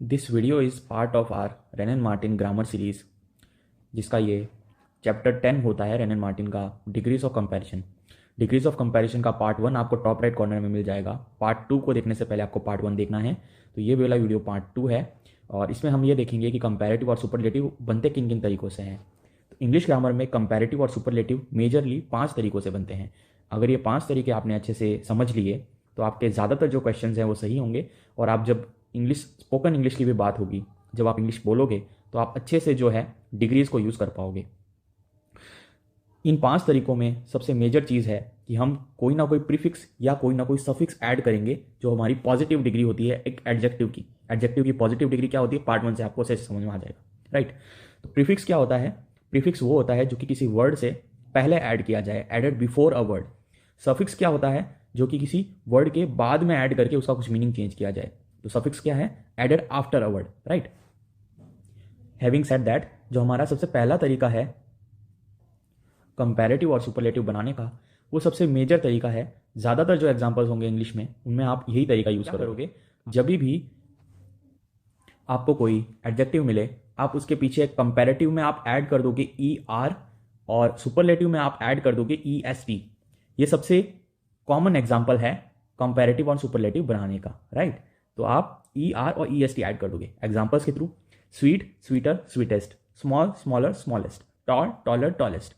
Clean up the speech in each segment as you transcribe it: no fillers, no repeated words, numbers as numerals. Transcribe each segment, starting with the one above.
This video is part of our Wren and Martin grammar series, जिसका ये chapter 10 होता है रेन एंड मार्टिन का degrees of comparison. Degrees of comparison का part 1 आपको top right corner में मिल जाएगा। पार्ट 2 को देखने से पहले आपको पार्ट 1 देखना है। तो ये वाला वीडियो पार्ट 2 है और इसमें हम ये देखेंगे कि कंपैरेटिव और सुपरलेटिव बनते किन किन तरीकों से हैं। तो इंग्लिश ग्रामर में कंपैरेटिव और सुपरलेटिव मेजरली 5 तरीकों से बनते हैं। अगर ये 5 तरीके आपने अच्छे से समझ लिए तो आपके ज़्यादातर जो क्वेश्चंस हैं वो सही होंगे। और आप जब इंग्लिश स्पोकन इंग्लिश की भी बात होगी, जब आप इंग्लिश बोलोगे तो आप अच्छे से जो है डिग्रीज को यूज़ कर पाओगे। इन 5 तरीकों में सबसे मेजर चीज़ है कि हम कोई ना कोई प्रीफिक्स या कोई ना कोई सफिक्स ऐड करेंगे जो हमारी पॉजिटिव डिग्री होती है एक एडजेक्टिव की। एडजेक्टिव की पॉजिटिव डिग्री क्या होती है, पार्ट 1 से आपको अच्छे से समझ में आ जाएगा, राइट। तो प्रीफिक्स क्या होता है? प्रीफिक्स वो होता है जो कि किसी वर्ड से पहले ऐड किया जाए, एडेड बिफोर अ वर्ड। सफिक्स क्या होता है? जो कि किसी वर्ड के बाद में ऐड करके उसका कुछ मीनिंग चेंज किया जाए। तो सफिक्स क्या है? Added after a word, right. Having said that, जो हमारा सबसे पहला तरीका है कंपैरेटिव और सुपरलेटिव बनाने का, वो सबसे मेजर तरीका है। ज़्यादातर जो एग्जांपल्स होंगे इंग्लिश में उनमें आप यही तरीका यूज़ करोगे। जब भी आपको कोई एडजेक्टिव मिले, आप उसके पीछे कंपैरेटिव में आप ऐड कर दोगे ई आर और सुपरलेटिव में आप ऐड कर दोगे ई एस टी। ये सबसे कॉमन एग्जाम्पल है कंपैरेटिव और सुपरलेटिव बनाने का, राइट। तो आप ई आर और ई एस टी ऐड कर दोगे एग्जाम्पल्स के थ्रू। Sweet, sweeter, sweetest. Small, smaller, smallest. Tall, taller, tallest.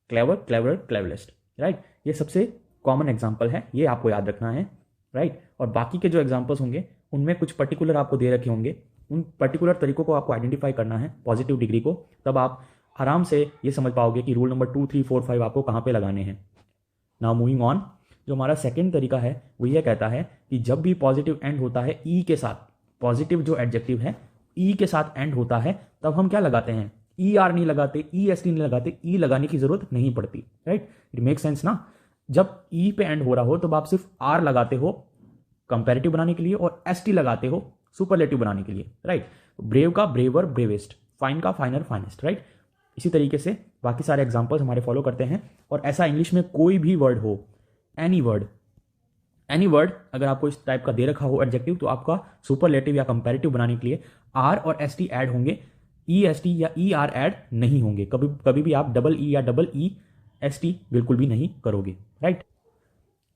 Clever, clever, cleverest, right. ये सबसे कॉमन एग्जाम्पल है, ये आपको याद रखना है, राइट। और बाकी के जो एग्जाम्पल्स होंगे उनमें कुछ पर्टिकुलर आपको दे रखे होंगे, उन पर्टिकुलर तरीकों को आपको आइडेंटिफाई करना है, पॉजिटिव डिग्री को। तब आप आराम से ये समझ पाओगे कि रूल नंबर 2, 3, 4, 5 आपको कहाँ पे लगाने हैं। नाउ मूविंग ऑन, जो हमारा सेकंड तरीका है वो ये कहता है कि जब भी पॉजिटिव एंड होता है ई के साथ, पॉजिटिव जो एडजेक्टिव है ई के साथ एंड होता है, तब हम क्या लगाते हैं? ई आर नहीं लगाते, ई एस टी नहीं लगाते, ई लगाने की जरूरत नहीं पड़ती, राइट। इट मेक सेंस ना। जब ई पे एंड हो रहा हो तब आप सिर्फ आर लगाते हो कंपैरेटिव बनाने के लिए और एस टी लगाते हो सुपरलेटिव बनाने के लिए, राइट। ब्रेव का ब्रेवर, ब्रेवेस्ट। फाइन का फाइनर, फाइनेस्ट, राइट। इसी तरीके से बाकी सारे एग्जाम्पल्स हमारे फॉलो करते हैं। और ऐसा इंग्लिश में कोई भी वर्ड हो, एनी वर्ड अगर आपको इस टाइप का दे रखा हो एडजेक्टिव, तो आपका सुपरलेटिव या कंपैरेटिव बनाने के लिए आर और एस टी ऐड होंगे, ई एस टी या ई आर ऐड नहीं होंगे। कभी भी आप डबल ई या डबल ई एस टी बिल्कुल भी नहीं करोगे, राइट।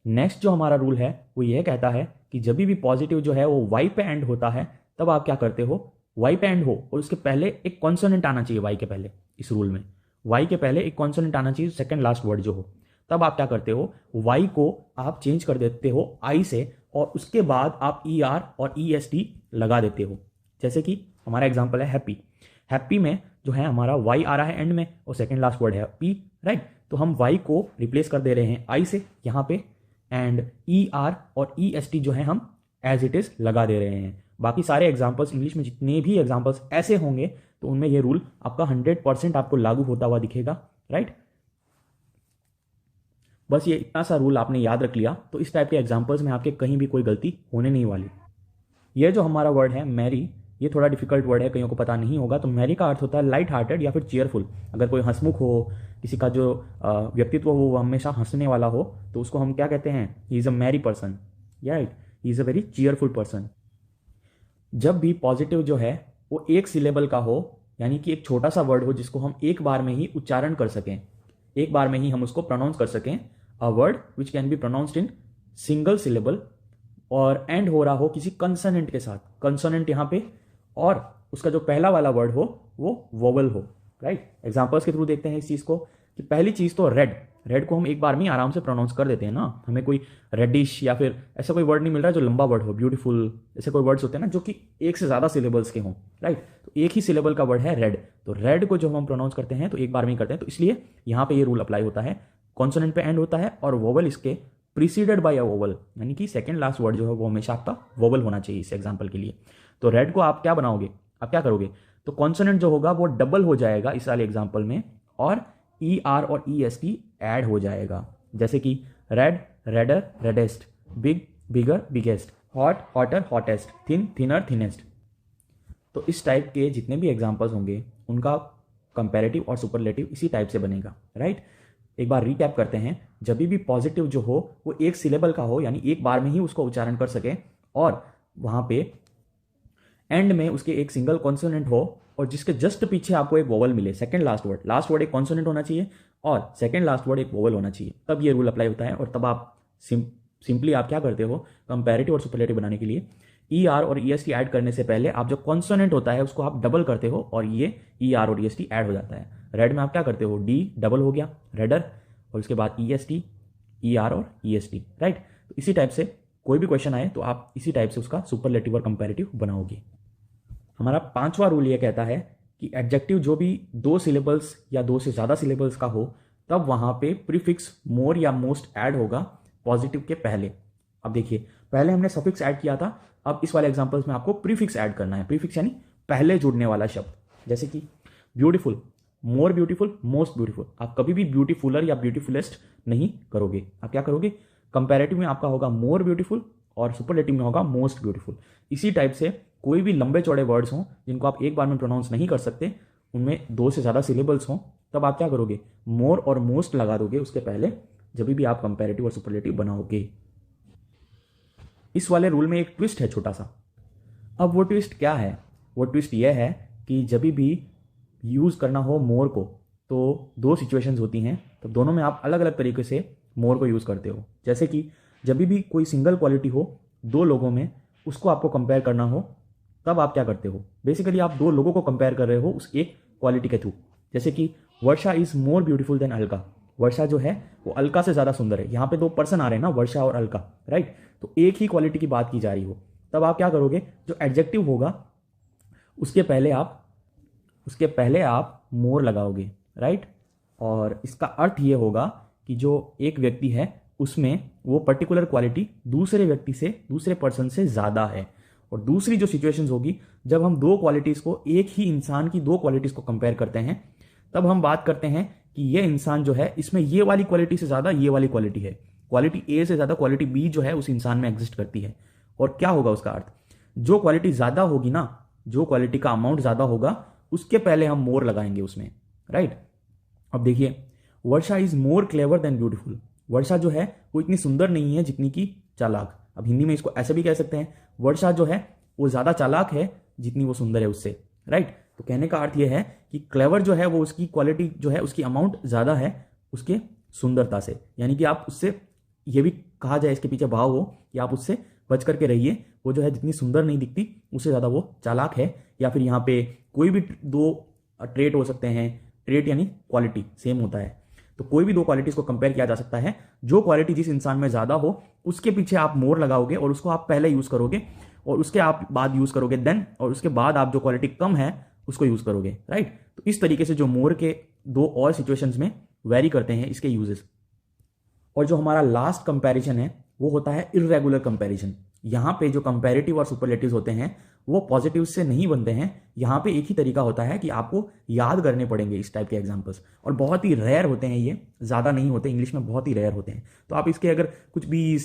नेक्स्ट जो हमारा रूल है वो ये कहता है कि जब भी पॉजिटिव जो है वो वाई पे एंड होता है, तब आप क्या करते हो? वाई पे एंड हो और उसके पहले एक कॉन्सोनेंट आना चाहिए। वाई के पहले, इस रूल में वाई के पहले एक कॉन्सोनेंट आना चाहिए, सेकंड लास्ट वर्ड जो हो। तब आप क्या करते हो? वाई को आप चेंज कर देते हो आई से और उसके बाद आप ई आर और ई एस टी लगा देते हो। जैसे कि हमारा एग्जाम्पल है हैप्पी। हैप्पी में जो है हमारा वाई आ रहा है एंड में और सेकंड लास्ट वर्ड है पी, राइट। तो हम वाई को रिप्लेस कर दे रहे हैं आई से यहाँ पे, एंड ई आर और ई एस टी जो है हम एज इट इज लगा दे रहे हैं। बाकी सारे एग्जाम्पल्स इंग्लिश में जितने भी एग्जाम्पल्स ऐसे होंगे तो उनमें ये रूल आपका 100% आपको लागू होता हुआ दिखेगा, राइट। बस ये इतना सा रूल आपने याद रख लिया तो इस टाइप के एग्जाम्पल्स में आपके कहीं भी कोई गलती होने नहीं वाली। ये जो हमारा वर्ड है मैरी, ये थोड़ा डिफिकल्ट वर्ड है, कईयों को पता नहीं होगा। तो मैरी का अर्थ होता है लाइट हार्टेड या फिर चेयरफुल। अगर कोई हंसमुख हो, किसी का जो व्यक्तित्व हो वो हमेशा हंसने वाला हो, तो उसको हम क्या कहते हैं? He is a merry person, right. He is a very cheerful person. जब भी पॉजिटिव जो है वो एक सिलेबल का हो, यानी कि एक छोटा सा वर्ड हो जिसको हम एक बार में ही उच्चारण कर सकें, एक बार में ही हम उसको प्रोनाउंस कर सकें, a word which can be pronounced in single syllable, और एंड हो रहा हो किसी कंसोनेंट के साथ, कंसोनेंट यहाँ पे, और उसका जो पहला वाला वर्ड हो वो वोवल हो, राइट। एग्जांपल्स के थ्रू देखते हैं इस चीज़ को कि पहली चीज़ तो रेड को हम एक बार में आराम से प्रोनाउंस कर देते हैं ना। हमें कोई रेडिश या फिर ऐसा कोई वर्ड नहीं मिल रहा है जो लंबा वर्ड हो, ब्यूटीफुल, ऐसे कोई वर्ड्स होते हैं ना जो कि एक से ज़्यादा सिलेबल्स के हों, राइट। तो एक ही सिलेबल का वर्ड है रेड, तो रेड को जो हम प्रोनाउंस करते हैं तो एक बार में ही करते हैं। तो इसलिए यहाँ पे ये रूल अप्लाई होता है, कॉन्सोनेंट पे एंड होता है और वोवल इसके प्रीसीडेड बाय अ वोवल, यानी कि सेकंड लास्ट वर्ड जो है वो हमेशा आपका वोवल होना चाहिए इस एग्जांपल के लिए। तो रेड को आप क्या बनाओगे, आप क्या करोगे? तो कॉन्सोनेंट जो होगा वो डबल हो जाएगा इस वाले एग्जांपल में, और ई आर और ई एस टी ऐड हो जाएगा। जैसे कि red, redder, reddest. Big, bigger, biggest. Hot, hotter, hottest. Thin, thinner, thinnest. तो इस टाइप के जितने भी एग्जाम्पल्स होंगे उनका कंपैरेटिव और सुपरलेटिव इसी टाइप से बनेगा, राइट। एक बार रिकैप करते हैं। जब भी पॉजिटिव जो हो वो एक सिलेबल का हो, यानी एक बार में ही उसको उच्चारण कर सके, और वहां पे एंड में उसके एक सिंगल कॉन्सोनेंट हो और जिसके जस्ट पीछे आपको एक वोवल मिले, सेकंड लास्ट वर्ड एक कॉन्सोनेंट होना चाहिए और सेकंड लास्ट वर्ड एक वोवल होना चाहिए, तब ये रूल अप्लाई होता है। और तब आप सिंपली आप क्या करते हो, कंपैरेटिव और सुपरलेटिव बनाने के लिए ई आर और ई एस टी ऐड करने से पहले आप जो कॉन्सोनेंट होता है उसको आप डबल करते हो और ये ई आर और ई एस टी ऐड हो जाता है। रेड में आप क्या करते हो, डी डबल हो गया रेडर, और उसके बाद E S T, E R और ई एस टी, राइट। तो इसी टाइप से कोई भी क्वेश्चन आए तो आप इसी टाइप से उसका सुपरलेटिव और कंपैरेटिव बनाओगे। हमारा 5वां रूल ये कहता है कि एडजेक्टिव जो भी 2 सिलेबल्स या 2 से ज़्यादा सिलेबल्स का हो तब वहाँ पे प्रीफिक्स मोर या मोस्ट ऐड होगा पॉजिटिव के पहले। अब देखिए, पहले हमने सफिक्स ऐड किया था, अब इस वाले एग्जांपल्स में आपको प्रीफिक्स ऐड करना है। प्रीफिक्स यानी पहले जुड़ने वाला शब्द, जैसे कि beautiful, more beautiful, most beautiful. आप कभी भी ब्यूटीफुलर या ब्यूटीफुलेस्ट नहीं करोगे, आप क्या करोगे, कंपैरेटिव में आपका होगा मोर ब्यूटीफुल और सुपरलेटिव में होगा मोस्ट ब्यूटीफुल। इसी टाइप से कोई भी लंबे चौड़े वर्ड्स हों जिनको आप एक बार में प्रोनाउंस नहीं कर सकते, उनमें 2 से ज़्यादा सिलेबल्स हों, तब आप क्या करोगे, मोर और मोस्ट लगा दोगे उसके पहले, जब भी आप कंपैरेटिव और सुपरलेटिव बनाओगे। इस वाले रूल में एक ट्विस्ट है छोटा सा। अब वो ट्विस्ट क्या है, वो ट्विस्ट ये है कि जब भी यूज़ करना हो मोर को तो 2 सिचुएशंस होती हैं, तो दोनों में आप अलग अलग तरीके से मोर को यूज़ करते हो। जैसे कि जब भी कोई सिंगल क्वालिटी हो 2 लोगों में, उसको आपको कंपेयर करना हो, तब आप क्या करते हो, बेसिकली आप 2 लोगों को कंपेयर कर रहे हो उस एक क्वालिटी के थ्रू। जैसे कि Varsha is more beautiful than Alka, Varsha जो है वो अलका से ज़्यादा सुंदर है। यहाँ पे 2 पर्सन आ रहे हैं ना, वर्षा और अलका, राइट। तो एक ही क्वालिटी की बात की जा रही हो, तब आप क्या करोगे, जो एडजेक्टिव होगा उसके पहले आप मोर लगाओगे, राइट। और इसका अर्थ ये होगा कि जो एक व्यक्ति है उसमें वो पर्टिकुलर क्वालिटी दूसरे व्यक्ति से, दूसरे पर्सन से ज़्यादा है। और दूसरी जो सिचुएशंस होगी, जब हम 2 क्वालिटीज़ को, एक ही इंसान की 2 क्वालिटीज़ को कंपेयर करते हैं, तब हम बात करते हैं कि ये इंसान जो है इसमें ये वाली क्वालिटी से ज़्यादा ये वाली क्वालिटी है, क्वालिटी ए से ज़्यादा क्वालिटी बी जो है उस इंसान में एग्जिस्ट करती है। और क्या होगा उसका अर्थ, जो क्वालिटी ज़्यादा होगी ना, जो क्वालिटी का अमाउंट ज़्यादा होगा, उसके पहले हम मोर लगाएंगे उसमें, राइट। अब देखिए, Varsha is more clever than beautiful, Varsha जो है वो इतनी सुंदर नहीं है जितनी कि चालाक। अब हिंदी में इसको ऐसे भी कह सकते हैं, वर्षा जो है वो ज़्यादा चालाक है जितनी वो सुंदर है उससे, राइट। तो कहने का अर्थ ये है कि क्लेवर जो है वो उसकी क्वालिटी जो है उसकी अमाउंट ज़्यादा है उसके सुंदरता से, यानी कि आप उससे, ये भी कहा जाए इसके पीछे भाव हो कि आप उससे बच करके रहिए, वो जो है जितनी सुंदर नहीं दिखती उससे ज़्यादा वो चालाक है। या फिर यहाँ पे कोई भी 2 ट्रेट हो सकते हैं, ट्रेट यानी क्वालिटी सेम होता है, तो कोई भी 2 क्वालिटीज़ को कंपेयर किया जा सकता है। जो क्वालिटी जिस इंसान में ज़्यादा हो उसके पीछे आप मोर लगाओगे और उसको आप पहले यूज़ करोगे और उसके आप बाद यूज़ करोगे देन, और उसके बाद आप जो क्वालिटी कम है उसको यूज़ करोगे, राइट। तो इस तरीके से जो मोर के 2 और सिचुएशंस में वेरी करते हैं इसके यूजेस। और जो हमारा लास्ट कंपैरिजन है वो होता है इर्रेगुलर कंपैरिजन। यहाँ पे जो कंपैरेटिव और सुपरलेटिव्स होते हैं वो पॉजिटिव से नहीं बनते हैं। यहाँ पे एक ही तरीका होता है कि आपको याद करने पड़ेंगे इस टाइप के एग्जांपल्स, और बहुत ही रेयर होते हैं, ये ज़्यादा नहीं होते, इंग्लिश में बहुत ही रेयर होते हैं। तो आप इसके अगर कुछ भी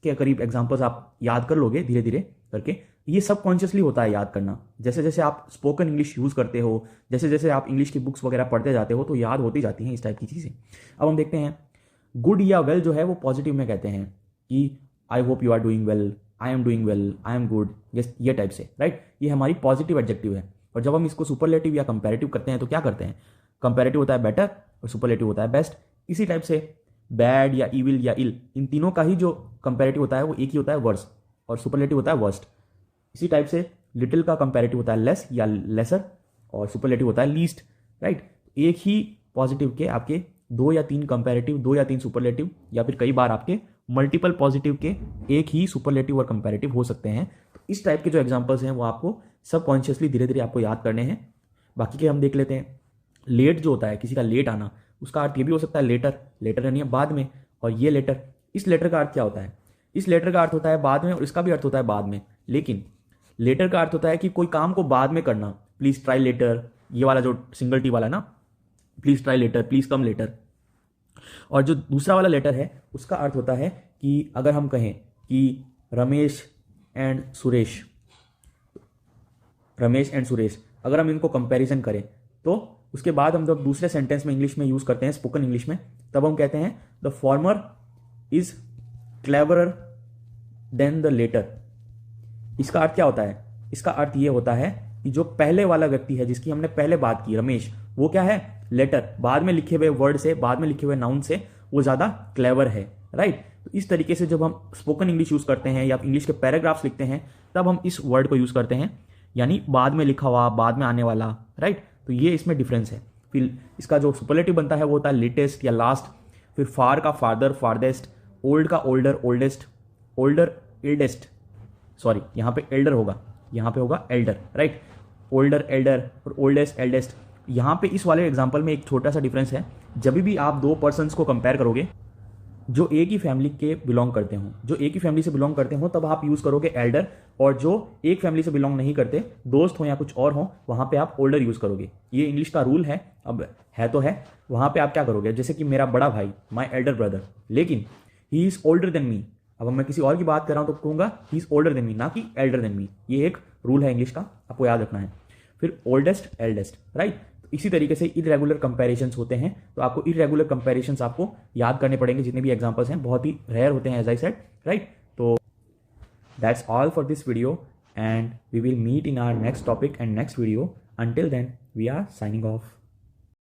के करीब एग्जांपल्स आप याद कर लोगे धीरे धीरे करके, ये सब कॉन्शियसली होता है याद करना। जैसे जैसे आप स्पोकन इंग्लिश यूज़ करते हो, जैसे जैसे आप इंग्लिश की बुक्स वगैरह पढ़ते जाते हो, तो याद होती जाती हैं इस टाइप की चीज़ें। अब हम देखते हैं, गुड या वेल जो है वो पॉजिटिव में कहते हैं कि I hope you are doing well, I am doing well, I am good, ये टाइप से, राइट। ये हमारी पॉजिटिव एडजेक्टिव है। और जब हम इसको सुपरलेटिव या कंपैरेटिव करते हैं तो क्या करते हैं, कंपैरेटिव होता है बेटर और सुपरलेटिव होता है बेस्ट। इसी टाइप से बैड या इविल या इल, इन तीनों का ही जो कंपैरेटिव होता है वो एक ही होता है, वर्स, और सुपरलेटिव होता है वर्स्ट। इसी टाइप से लिटिल का कंपैरेटिव होता है लेस या लेसर, और सुपरलेटिव होता है लीस्ट, राइट। एक ही पॉजिटिव के आपके 2 या 3 कंपैरेटिव, 2 या 3 सुपरलेटिव, या फिर कई बार आपके मल्टीपल पॉजिटिव के एक ही सुपरलेटिव और कंपैरेटिव हो सकते हैं। तो इस टाइप के जो एग्जांपल्स हैं वो आपको सबकॉन्शियसली धीरे धीरे आपको याद करने हैं। बाकी के हम देख लेते हैं। लेट जो होता है, किसी का लेट आना, उसका अर्थ ये भी हो सकता है लेटर, लेटर यानी बाद में, और ये लेटर, इस लेटर का अर्थ क्या होता है, इस लेटर का अर्थ होता है बाद में, और इसका भी अर्थ होता है बाद में। लेकिन लेटर का अर्थ होता है कि कोई काम को बाद में करना, प्लीज ट्राई लेटर, ये वाला जो सिंगल टी वाला ना, please try later, please come later. और जो दूसरा वाला लेटर है उसका अर्थ होता है कि अगर हम कहें कि रमेश एंड सुरेश, अगर हम इनको कंपैरिजन करें तो उसके बाद हम जब दूसरे सेंटेंस में इंग्लिश में यूज करते हैं, स्पोकन इंग्लिश में, तब हम कहते हैं the former is cleverer than the latter. इसका अर्थ क्या होता है इसका अर्थ ये होता है कि जो पहले वाला व्यक्ति है जिसकी हमने पहले बात की, रमेश, वो क्या है, लेटर, बाद में लिखे हुए वर्ड से, बाद में लिखे हुए नाउन से वो ज़्यादा क्लेवर है, राइट। तो इस तरीके से जब हम स्पोकन इंग्लिश यूज़ करते हैं या इंग्लिश के पैराग्राफ्स लिखते हैं तब हम इस वर्ड को यूज़ करते हैं, यानी बाद में लिखा हुआ, बाद में आने वाला, राइट। तो ये इसमें डिफरेंस है। फिर इसका जो सुपरलेटिव बनता है वो होता है लेटेस्ट या लास्ट, फिर फार का फादर, फारदेस्ट, ओल्ड का older, oldest, older, eldest, sorry यहाँ पे एल्डर होगा, यहाँ पे होगा एल्डर, राइट, ओल्डर, एल्डर और ओल्डेस्ट, एल्डेस्ट। यहाँ पे इस वाले एग्जाम्पल में एक छोटा सा डिफरेंस है, जब भी आप दो पर्सन्स को कंपेयर करोगे जो एक ही फैमिली के बिलोंग करते हो, जो एक ही फैमिली से बिलोंग करते हो, तब आप यूज़ करोगे एल्डर, और जो एक फैमिली से बिलोंग नहीं करते, दोस्त हो या कुछ और हो, वहाँ पे आप ओल्डर यूज़ करोगे। ये इंग्लिश का रूल है, अब है तो है। वहाँ पे आप क्या करोगे, जैसे कि मेरा बड़ा भाई, माई एल्डर ब्रदर, लेकिन he is older than me. अब मैं किसी और की बात कर रहा हूँ तो कहूँगा he is older than me, ना कि एल्डर देन मी। ये एक रूल है इंग्लिश का, आपको याद रखना है। फिर ओल्डेस्ट, एल्डेस्ट, राइट। इसी तरीके से इरेगुलर कंपैरिजंस होते हैं, तो आपको इरेगुलर कंपैरिजंस आपको याद करने पड़ेंगे। जितने भी एग्जांपल्स हैं बहुत ही रेयर होते हैं, एज आई सेड, राइट। तो that's all for this video and we will meet in our next topic and next video. Until then we are signing of.